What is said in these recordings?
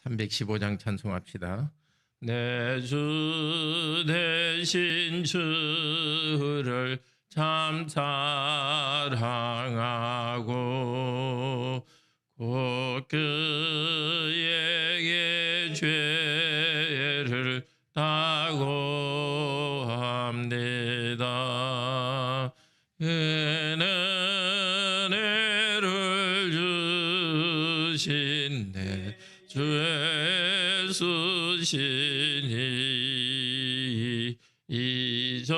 315장 찬송합시다. 내 주 대신 주를 참 사랑하고 곧 그에게 죄를 다고합니다. 그는 은혜를 주신 내 주 예수시니 이전보다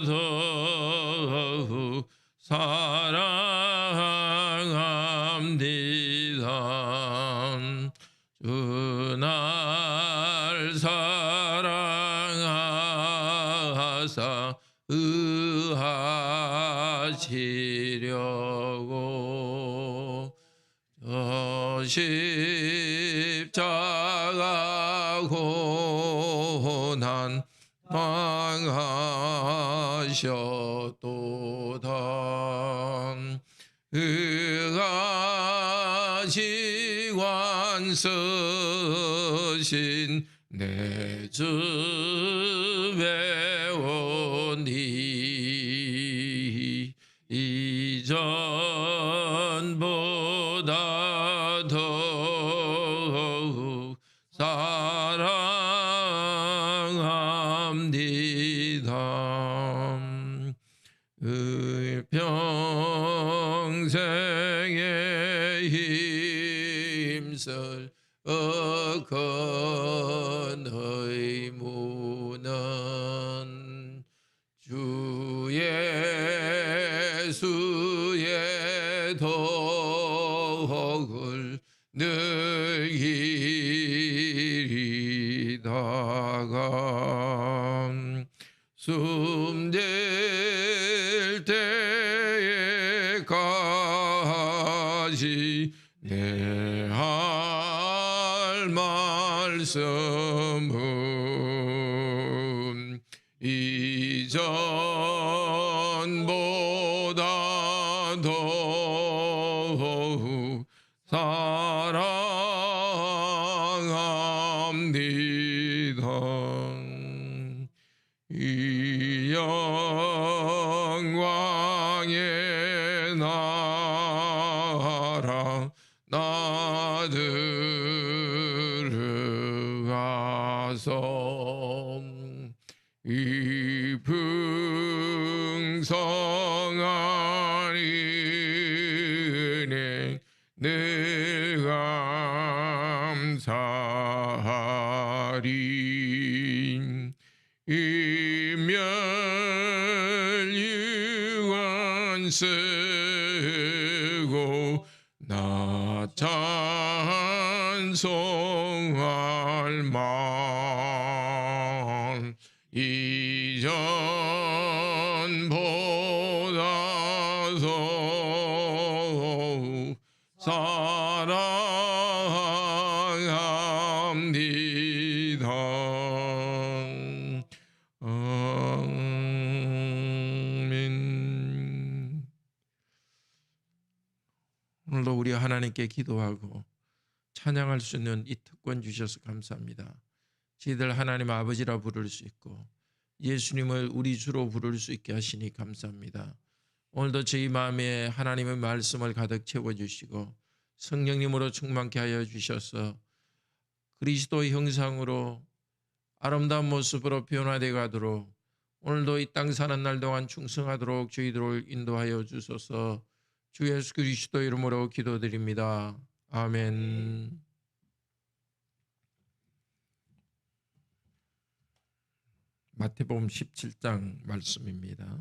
더욱 사랑합니다. 주 날 사랑하사 의하시려고 십자가 고난 당하셨도다. 그가 지관 쓰신 내 주 배우니 이전보다 더욱 사랑합니다. 평생에 힘쓸 큰 의무는 주 예수의 덕을 늘리다가 숨질 때까지 내 할 말씀은 이전보다 더욱 사랑합니다. 이 영광의 나라 나 들어가서 이 풍성한 은혜 늘 감사하리. 이멸유관 쓰고 나 찬송할 말 이전보다 더욱 사랑합니다. 아멘. 오늘도 우리 하나님께 기도하고 찬양할 수 있는 이 특권 주셔서 감사합니다. 저희들 하나님 아버지라 부를 수 있고 예수님을 우리 주로 부를 수 있게 하시니 감사합니다. 오늘도 저희 마음에 하나님의 말씀을 가득 채워주시고 성령님으로 충만케 하여 주셔서 그리스도의 형상으로 아름다운 모습으로 변화되어 가도록 오늘도 이 땅 사는 날 동안 충성하도록 저희들을 인도하여 주소서. 주 예수 그리스도 이름으로 기도드립니다. 아멘. 마태복음 17장 말씀입니다.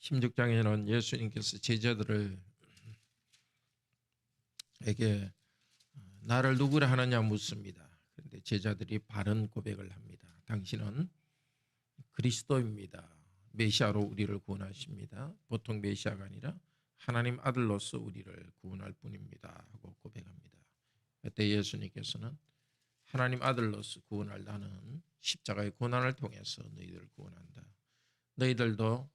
16장에는 예수님께서 제자들에게 나를 누구라 하느냐 묻습니다. 그런데 제자들이 바른 고백을 합니다. 당신은 그리스도입니다. 메시아로 우리를 구원하십니다. 보통 메시아가 아니라 하나님 아들로서 우리를 구원할 뿐입니다 하고 고백합니다. 그때 예수님께서는 하나님 아들로서 구원할 나는 십자가의 고난을 통해서 너희들을 구원한다. 너희들도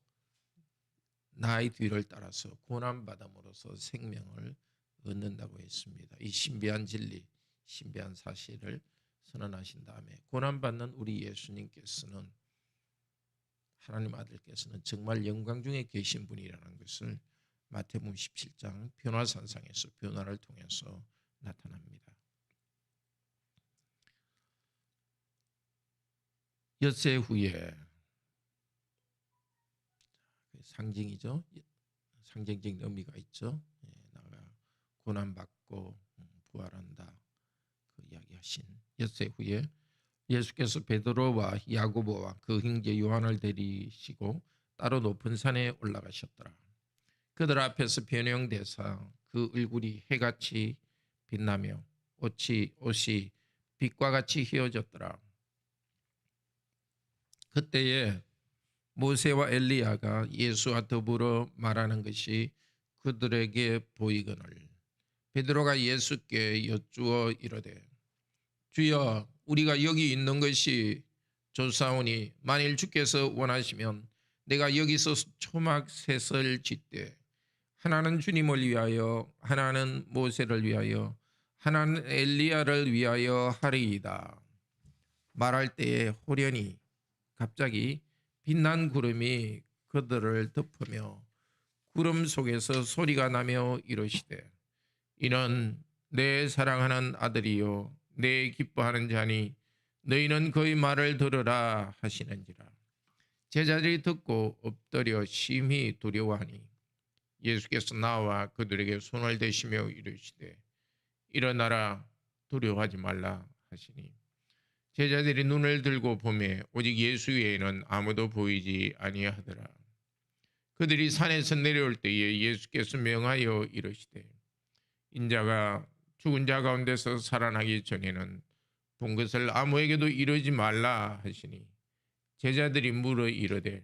나의 뒤를 따라서 고난받음으로써 생명을 얻는다고 했습니다. 이 신비한 진리, 신비한 사실을 선언하신 다음에 고난받는 우리 예수님께서는, 하나님 아들께서는 정말 영광 중에 계신 분이라는 것을 마태복음 17장 변화산상에서 변화를 통해서 나타납니다. 엿새 후에, 상징이죠. 상징적인 의미가 있죠. 나가 고난받고 부활한다, 그 이야기하신 엿새 후에 예수께서 베드로와 야고보와 그 형제 요한을 데리시고 따로 높은 산에 올라가셨더라. 그들 앞에서 변형되사 그 얼굴이 해같이 빛나며 옷이 빛과 같이 휘어졌더라. 그때에 모세와 엘리야가 예수와 더불어 말하는 것이 그들에게 보이거늘 베드로가 예수께 여쭈어 이르되, 주여, 우리가 여기 있는 것이 좋사오니 만일 주께서 원하시면 내가 여기서 초막 셋을 짓되 하나는 주님을 위하여, 하나는 모세를 위하여, 하나는 엘리야를 위하여 하리이다. 말할 때에 호련히 갑자기 빛난 구름이 그들을 덮으며 구름 속에서 소리가 나며 이르시되, 이는 내 사랑하는 아들이요 내 기뻐하는 자니 너희는 그의 말을 들으라 하시는지라. 제자들이 듣고 엎드려 심히 두려워하니 예수께서 나와 그들에게 손을 대시며 이르시되, 일어나라, 두려워하지 말라 하시니 제자들이 눈을 들고 보매 오직 예수 외에는 아무도 보이지 아니하더라. 그들이 산에서 내려올 때에 예수께서 명하여 이르시되, 인자가 죽은 자 가운데서 살아나기 전에는 본 것을 아무에게도 이르지 말라 하시니 제자들이 물어 이르되,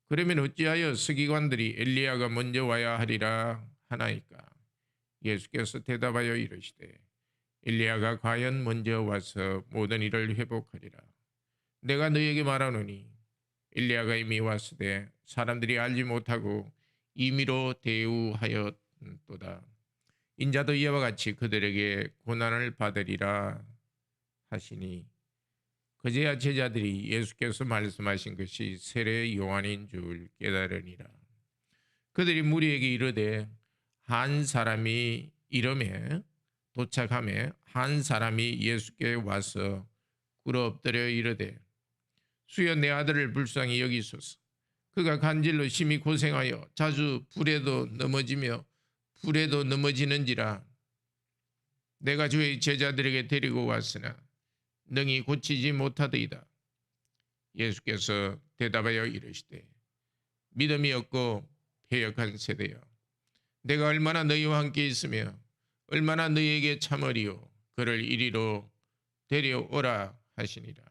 그러면 어찌하여 서기관들이 엘리야가 먼저 와야 하리라 하나이까? 예수께서 대답하여 이르시되, 엘리야가 과연 먼저 와서 모든 일을 회복하리라. 내가 너희에게 말하노니 엘리야가 이미 왔으되 사람들이 알지 못하고 임의로 대우하였도다. 인자도 이와 같이 그들에게 고난을 받으리라 하시니, 그제야 제자들이 예수께서 말씀하신 것이 세례 요한인 줄 깨달으니라. 그들이 무리에게 이르되, 한 사람이 이름에 도착하매 한 사람이 예수께 와서 꿇어 엎드려 이르되, 주여, 내 아들을 불쌍히 여기소서. 그가 간질로 심히 고생하여 자주 불에도 넘어지며 불에도 넘어지는지라. 내가 주의 제자들에게 데리고 왔으나 능히 고치지 못하더이다. 예수께서 대답하여 이르시되, 믿음이 없고 패역한 세대여, 내가 얼마나 너희와 함께 있으며 얼마나 너희에게 참으리요. 그를 이리로 데려오라 하시니라.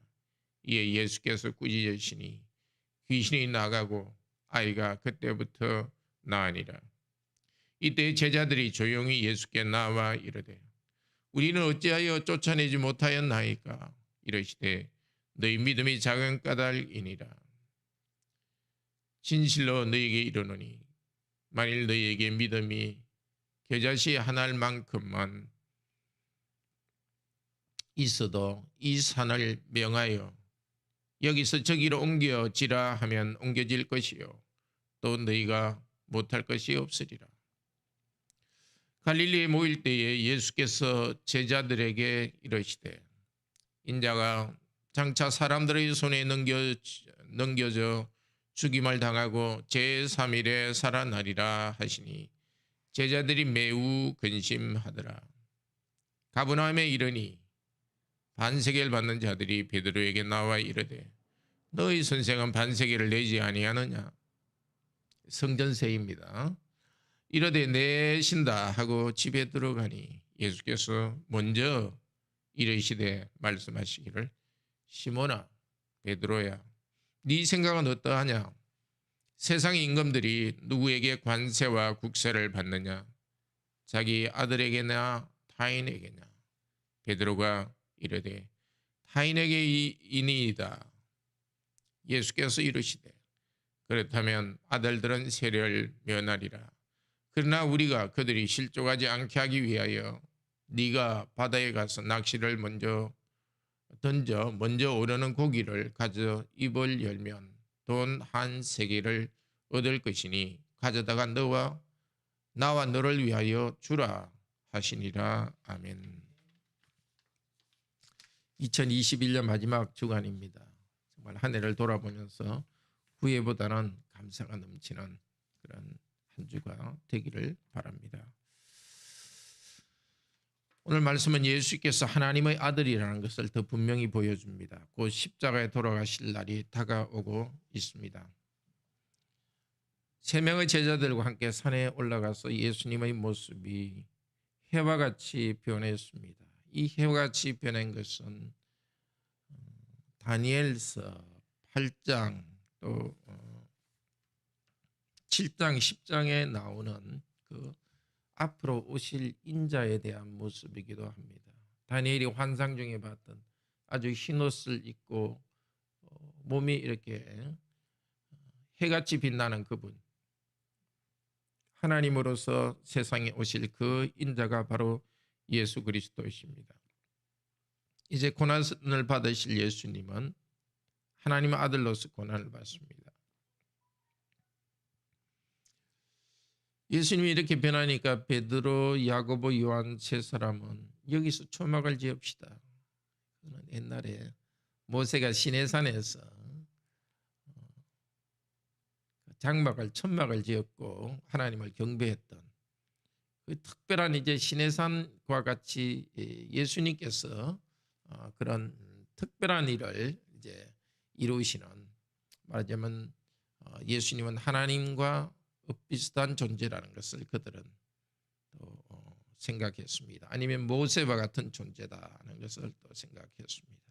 이에 예수께서 꾸짖으시니 귀신이 나가고 아이가 그때부터 나으니라. 이때 제자들이 조용히 예수께 나와 이르되, 우리는 어찌하여 쫓아내지 못하였나이까? 이르시되, 너희 믿음이 작은 까닭이니라. 진실로 너희에게 이르노니 만일 너희에게 믿음이 겨자씨 한 알만큼만 있어도 이 산을 명하여 여기서 저기로 옮겨지라 하면 옮겨질 것이요 또 너희가 못할 것이 없으리라. 갈릴리에 모일 때에 예수께서 제자들에게 이르시되, 인자가 장차 사람들의 손에 넘겨져 죽임을 당하고 제3일에 살아나리라 하시니 제자들이 매우 근심하더라. 가버나움에 이르니 반세계를 받는 자들이 베드로에게 나와 이르되, 너희 선생은 반세계를 내지 아니하느냐? 성전세입니다. 이르되 내신다 하고 집에 들어가니 예수께서 먼저 이르시되 말씀하시기를, 시몬아 베드로야, 네 생각은 어떠하냐? 세상의 임금들이 누구에게 관세와 국세를 받느냐? 자기 아들에게나 타인에게냐? 베드로가 이르되 타인에게 이니이다. 예수께서 이르시되, 그렇다면 아들들은 세례를 면하리라. 그러나 우리가 그들이 실족하지 않게 하기 위하여 네가 바다에 가서 낚시를 먼저 오르는 고기를 가져 입을 열면 돈 한 세겔을 얻을 것이니 가져다가 나와 너를 위하여 주라 하시니라. 아멘. 2021년 마지막 주간입니다. 정말 한 해를 돌아보면서 후회보다는 감사가 넘치는 그런 한 주가 되기를 바랍니다. 오늘 말씀은 예수께서 하나님의 아들이라는 것을 더 분명히 보여줍니다. 곧 십자가에 돌아가실 날이 다가오고 있습니다. 3명의 제자들과 함께 산에 올라가서 예수님의 모습이 해와 같이 변했습니다. 이 해와 같이 변한 것은 다니엘서 8장 또 7장 10장에 나오는 그 앞으로 오실 인자에 대한 모습이기도 합니다. 다니엘이 환상 중에 봤던 아주 흰 옷을 입고 몸이 이렇게 해같이 빛나는 그분, 하나님으로서 세상에 오실 그 인자가 바로 예수 그리스도이십니다. 이제 고난을 받으실 예수님은 하나님의 아들로서 고난을 받습니다. 예수님이 이렇게 변하니까 베드로, 야고보, 요한 세 사람은 여기서 초막을 지읍시다. 그는 옛날에 모세가 시내산에서 장막을 천막을 지었고 하나님을 경배했던 그 특별한 이제 시내산과 같이 예수님께서 그런 특별한 일을 이제 이루시는, 말하자면 예수님은 하나님과 비슷한 존재라는 것을 그들은 또 생각했습니다. 아니면 모세와 같은 존재다는 것을 또 생각했습니다.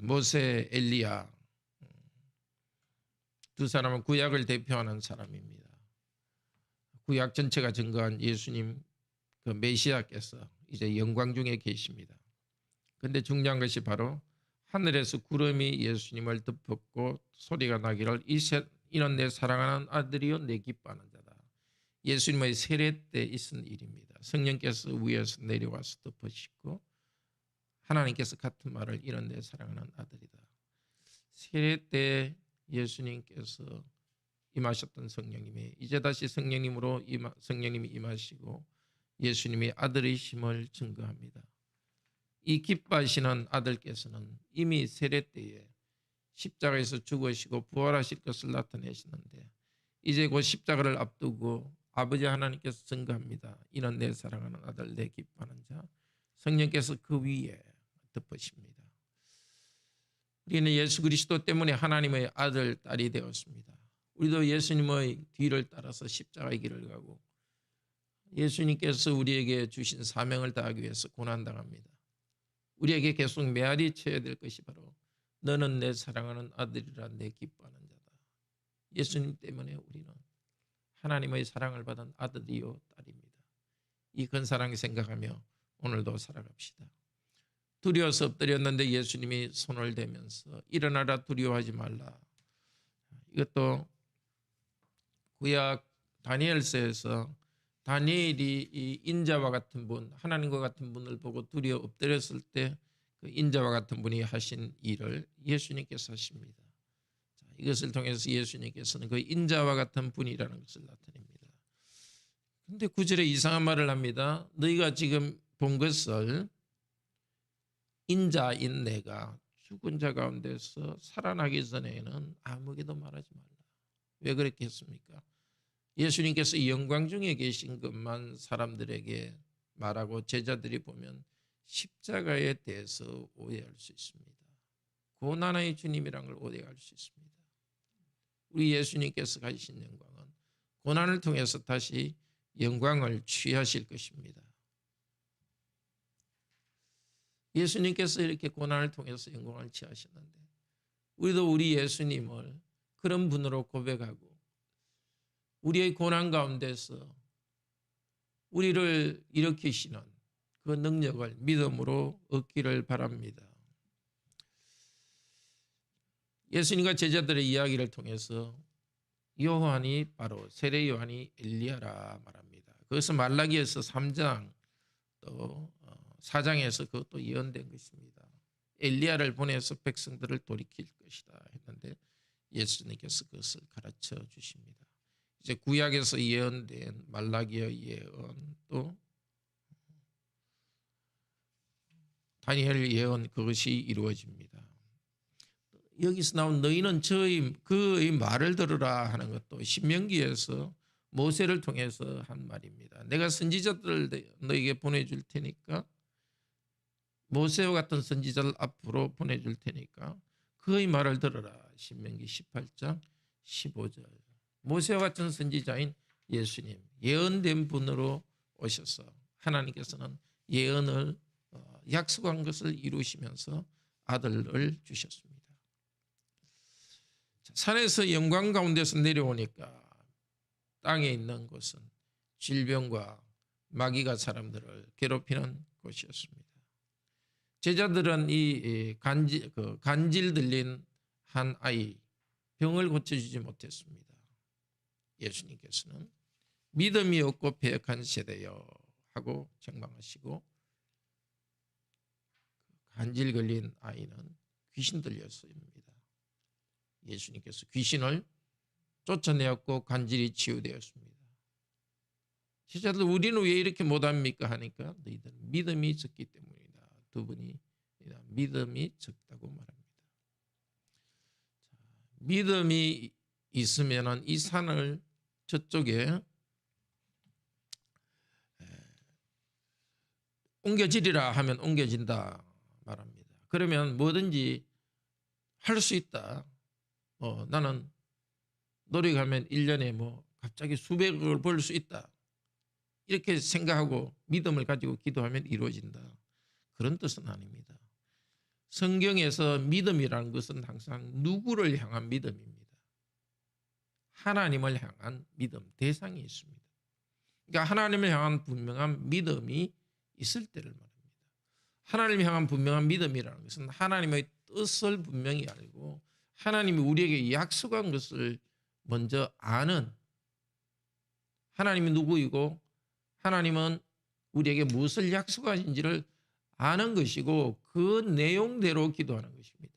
모세, 엘리야 두 사람은 구약을 대표하는 사람입니다. 구약 전체가 증거한 예수님 그 메시아께서 이제 영광 중에 계십니다. 그런데 중요한 것이 바로 하늘에서 구름이 예수님을 덮었고 소리가 나기를 이는 내 사랑하는 아들이요 내 기뻐하는 자다. 예수님의 세례 때 있은 일입니다. 성령께서 위에서 내려와서 덮으시고 하나님께서 같은 말을 이는 내 사랑하는 아들이다. 세례 때 예수님께서 임하셨던 성령님이 이제 다시 성령님이 임하시고 예수님이 아들이심을 증거합니다. 이 기뻐하시는 아들께서는 이미 세례 때에 십자가에서 죽으시고 부활하실 것을 나타내시는데 이제 곧 십자가를 앞두고 아버지 하나님께서 증거합니다. 이는 내 사랑하는 아들 내 기뻐하는 자. 성령께서 그 위에 덮으십니다. 우리는 예수 그리스도 때문에 하나님의 아들, 딸이 되었습니다. 우리도 예수님의 뒤를 따라서 십자가의 길을 가고 예수님께서 우리에게 주신 사명을 다하기 위해서 고난당합니다. 우리에게 계속 메아리 쳐야 될 것이 바로 너는 내 사랑하는 아들이라 내 기뻐하는 자다. 예수님 때문에 우리는 하나님의 사랑을 받은 아들이요 딸입니다. 이 큰 사랑 생각하며 오늘도 살아갑시다. 두려워서 엎드렸는데 예수님이 손을 대면서 일어나라 두려워하지 말라. 이것도 구약 다니엘서에서 다니엘이 이 인자와 같은 분, 하나님과 같은 분을 보고 두려워 엎드렸을 때 그 인자와 같은 분이 하신 일을 예수님께서 하십니다. 자, 이것을 통해서 예수님께서는 그 인자와 같은 분이라는 것을 나타냅니다. 그런데 9절에 이상한 말을 합니다. 너희가 지금 본 것을 인자인 내가 죽은 자 가운데서 살아나기 전에는 아무에게도 말하지 말라. 왜 그렇게 했습니까? 예수님께서 영광 중에 계신 것만 사람들에게 말하고 제자들이 보면 십자가에 대해서 오해할 수 있습니다. 고난의 주님이란 걸 오해할 수 있습니다. 우리 예수님께서 가지신 영광은 고난을 통해서 다시 영광을 취하실 것입니다. 예수님께서 이렇게 고난을 통해서 영광을 취하셨는데 우리도 우리 예수님을 그런 분으로 고백하고 우리의 고난 가운데서 우리를 일으키시는 그 능력을 믿음으로 얻기를 바랍니다. 예수님과 제자들의 이야기를 통해서 요한이 바로 세례 요한이 엘리야라 말합니다. 그것은 말라기에서 3장 또 4장에서 그것도 예언된 것입니다. 엘리야를 보내서 백성들을 돌이킬 것이다 했는데 예수님께서 그것을 가르쳐 주십니다. 이제 구약에서 예언된 말라기의 예언 또 다니엘 예언 그것이 이루어집니다. 여기서 나온 너희는 그의 말을 들으라 하는 것도 신명기에서 모세를 통해서 한 말입니다. 내가 선지자들을 너에게 보내줄 테니까 모세와 같은 선지자를 앞으로 보내줄 테니까 그의 말을 들으라. 신명기 18장 15절. 모세와 같은 선지자인 예수님 예언된 분으로 오셔서 하나님께서는 예언을 약속한 것을 이루시면서 아들을 주셨습니다. 산에서 영광 가운데서 내려오니까 땅에 있는 곳은 질병과 마귀가 사람들을 괴롭히는 곳이었습니다. 제자들은 이 간질 들린 한 아이 병을 고쳐주지 못했습니다. 예수님께서는 믿음이 없고 패역한 세대여 하고 책망하시고 간질 걸린 아이는 귀신 들렸습니다. 예수님께서 귀신을 쫓아내었고 간질이 치유되었습니다. 제자들 우리는 왜 이렇게 못합니까 하니까 너희들 믿음이 적기 때문이다. 두 분이 믿음이 적다고 말합니다. 믿음이 있으면 이 산을 저쪽에 옮겨지리라 하면 옮겨진다 말합니다. 그러면 뭐든지 할 수 있다. 나는 노력하면 1년에 갑자기 수백억을 벌 수 있다. 이렇게 생각하고 믿음을 가지고 기도하면 이루어진다. 그런 뜻은 아닙니다. 성경에서 믿음이라는 것은 항상 누구를 향한 믿음입니다. 하나님을 향한 믿음, 대상이 있습니다. 그러니까 하나님을 향한 분명한 믿음이 있을 때를 말합니다. 하나님을 향한 분명한 믿음이라는 것은 하나님의 뜻을 분명히 알고 하나님이 우리에게 약속한 것을 먼저 아는, 하나님이 누구이고 하나님은 우리에게 무엇을 약속하신지를 아는 것이고 그 내용대로 기도하는 것입니다.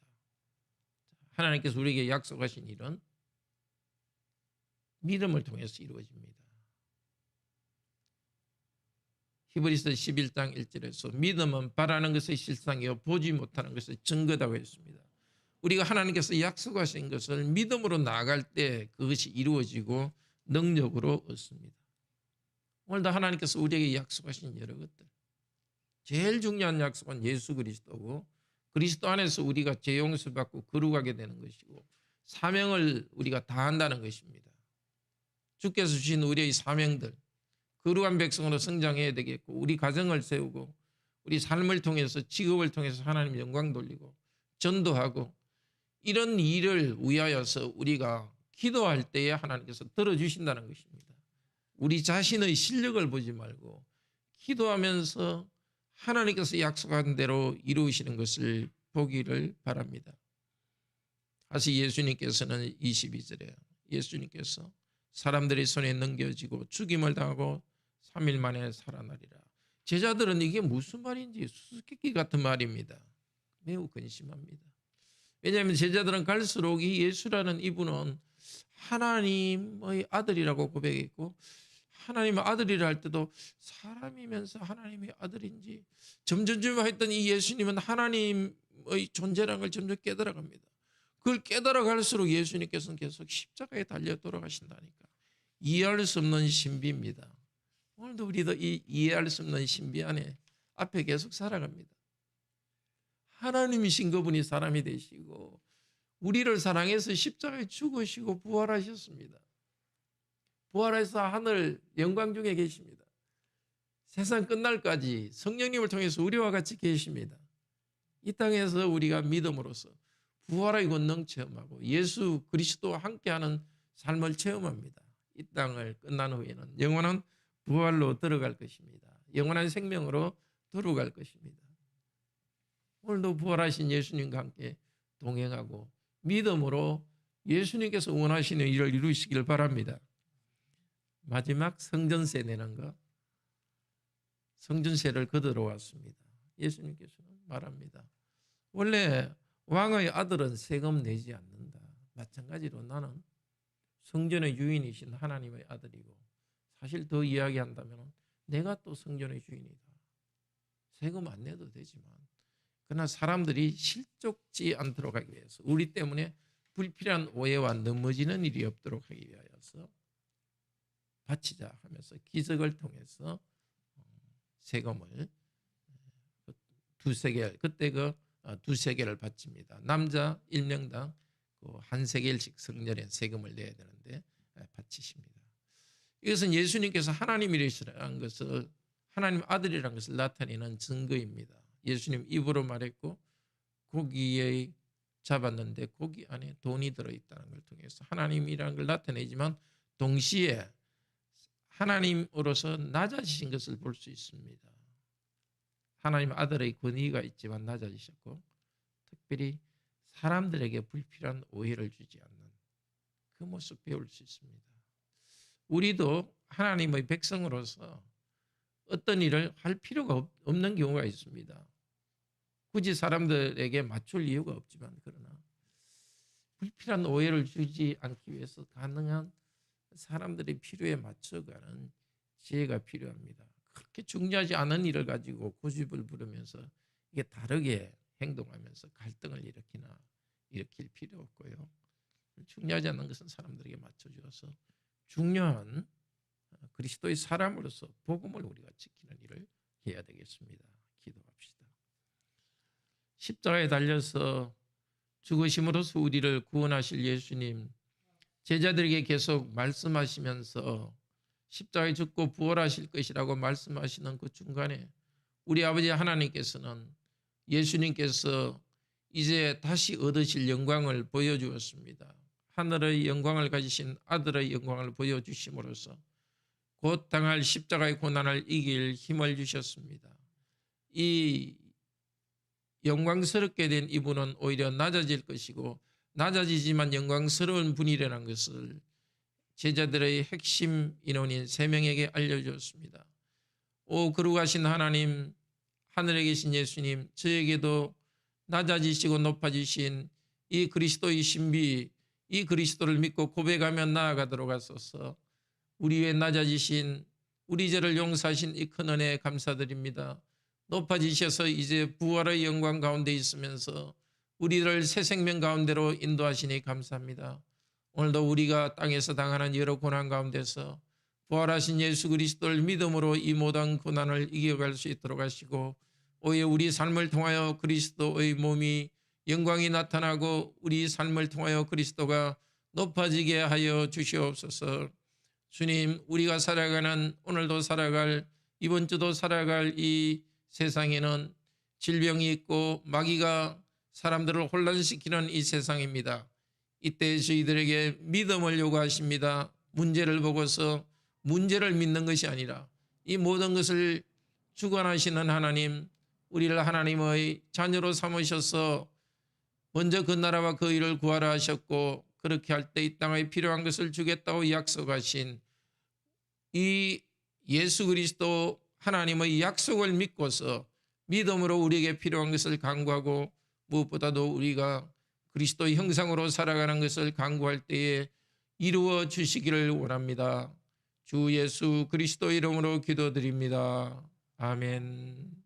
하나님께서 우리에게 약속하신 일은 믿음을 통해서 이루어집니다. 히브리서 11장 1절에서 믿음은 바라는 것의 실상이요 보지 못하는 것의 증거다고 했습니다. 우리가 하나님께서 약속하신 것을 믿음으로 나아갈 때 그것이 이루어지고 능력으로 얻습니다. 오늘도 하나님께서 우리에게 약속하신 여러 것들, 제일 중요한 약속은 예수 그리스도고 그리스도 안에서 우리가 죄 용서를 받고 거룩하게 되는 것이고 사명을 우리가 다한다는 것입니다. 주께서 주신 우리의 사명들, 거룩한 백성으로 성장해야 되겠고 우리 가정을 세우고 우리 삶을 통해서 직업을 통해서 하나님 영광 돌리고 전도하고 이런 일을 위하여서 우리가 기도할 때에 하나님께서 들어주신다는 것입니다. 우리 자신의 실력을 보지 말고 기도하면서 하나님께서 약속한 대로 이루시는 것을 보기를 바랍니다. 다시 예수님께서는 22절에 예수님께서 사람들의 손에 넘겨지고 죽임을 당하고 3일 만에 살아나리라. 제자들은 이게 무슨 말인지 수수께끼 같은 말입니다. 매우 근심합니다. 왜냐하면 제자들은 갈수록 이 예수라는 이분은 하나님의 아들이라고 고백했고 하나님의 아들이라 할 때도 사람이면서 하나님의 아들인지 점점 했던 이 예수님은 하나님의 존재라는 걸 점점 깨달아갑니다. 그걸 깨달아갈수록 예수님께서는 계속 십자가에 달려 돌아가신다니까. 이해할 수 없는 신비입니다. 오늘도 우리도 이 이해할 수 없는 신비 안에 앞에 계속 살아갑니다. 하나님이신 그분이 사람이 되시고 우리를 사랑해서 십자가에 죽으시고 부활하셨습니다. 부활해서 하늘 영광 중에 계십니다. 세상 끝날까지 성령님을 통해서 우리와 같이 계십니다. 이 땅에서 우리가 믿음으로써 부활의 권능 체험하고 예수 그리스도와 함께하는 삶을 체험합니다. 이 땅을 끝난 후에는 영원한 부활로 들어갈 것입니다. 영원한 생명으로 들어갈 것입니다. 오늘도 부활하신 예수님과 함께 동행하고 믿음으로 예수님께서 원하시는 일을 이루시길 바랍니다. 마지막 성전세 내는 거, 성전세를 거두러 왔습니다. 예수님께서는 말합니다. 원래 왕의 아들은 세금 내지 않는다. 마찬가지로 나는 성전의 주인이신 하나님의 아들이고, 사실 더 이야기한다면 내가 또 성전의 주인이다. 세금 안 내도 되지만, 그러나 사람들이 실족지 않도록 하기 위해서, 우리 때문에 불필요한 오해와 넘어지는 일이 없도록 하기 위하여서 바치자 하면서 기적을 통해서 세금을 두세 그때 두세 개를 바칩니다. 남자 1명당 한 세겔씩 성전에 세금을 내야 되는데 바치십니다. 이것은 예수님께서 하나님이시라는 것을, 하나님 아들이라는 것을 나타내는 증거입니다. 예수님 입으로 말했고 고기에 잡았는데 고기 안에 돈이 들어있다는 걸 통해서 하나님이라는 걸 나타내지만 동시에 하나님으로서 낮아지신 것을 볼 수 있습니다. 하나님 아들의 권위가 있지만 낮아지셨고, 특별히 사람들에게 불필요한 오해를 주지 않는 그 모습 배울 수 있습니다. 우리도 하나님의 백성으로서 어떤 일을 할 필요가 없는 경우가 있습니다. 굳이 사람들에게 맞출 이유가 없지만, 그러나 불필요한 오해를 주지 않기 위해서 가능한 사람들의 필요에 맞춰가는 지혜가 필요합니다. 그렇게 중요하지 않은 일을 가지고 고집을 부르면서 이게 다르게 행동하면서 갈등을 일으킬 필요 없고요. 중요하지 않은 것은 사람들에게 맞춰주어서 중요한 그리스도의 사람으로서 복음을 우리가 지키는 일을 해야 되겠습니다. 기도합시다. 십자가에 달려서 죽으심으로써 우리를 구원하실 예수님, 제자들에게 계속 말씀하시면서 십자가에 죽고 부활하실 것이라고 말씀하시는 그 중간에 우리 아버지 하나님께서는 예수님께서 이제 다시 얻으실 영광을 보여주었습니다. 하늘의 영광을 가지신 아들의 영광을 보여주심으로써 곧 당할 십자가의 고난을 이길 힘을 주셨습니다. 이 영광스럽게 된 이분은 오히려 낮아질 것이고, 낮아지지만 영광스러운 분이라는 것을 제자들의 핵심 인원인 3명에게 알려주었습니다. 오 거룩하신 하나님, 하늘에 계신 예수님, 저에게도 낮아지시고 높아지신 이 그리스도의 신비, 이 그리스도를 믿고 고백하며 나아가도록 하소서. 우리 위에 낮아지신, 우리 죄를 용서하신 이 큰 은혜에 감사드립니다. 높아지셔서 이제 부활의 영광 가운데 있으면서 우리를 새 생명 가운데로 인도하시니 감사합니다. 오늘도 우리가 땅에서 당하는 여러 고난 가운데서 부활하신 예수 그리스도를 믿음으로 이 모든 고난을 이겨갈 수 있도록 하시고, 오히려 우리 삶을 통하여 그리스도의 몸이 영광이 나타나고 우리 삶을 통하여 그리스도가 높아지게 하여 주시옵소서. 주님, 우리가 살아가는, 오늘도 살아갈, 이번 주도 살아갈 이 세상에는 질병이 있고 마귀가 사람들을 혼란시키는 이 세상입니다. 이때 저희들에게 믿음을 요구하십니다. 문제를 보고서 문제를 믿는 것이 아니라 이 모든 것을 주관하시는 하나님, 우리를 하나님의 자녀로 삼으셔서 먼저 그 나라와 그 일을 구하라 하셨고, 그렇게 할 때 이 땅에 필요한 것을 주겠다고 약속하신 이 예수 그리스도 하나님의 약속을 믿고서 믿음으로 우리에게 필요한 것을 간구하고, 무엇보다도 우리가 그리스도의 형상으로 살아가는 것을 간구할 때에 이루어 주시기를 원합니다. 주 예수 그리스도 이름으로 기도드립니다. 아멘.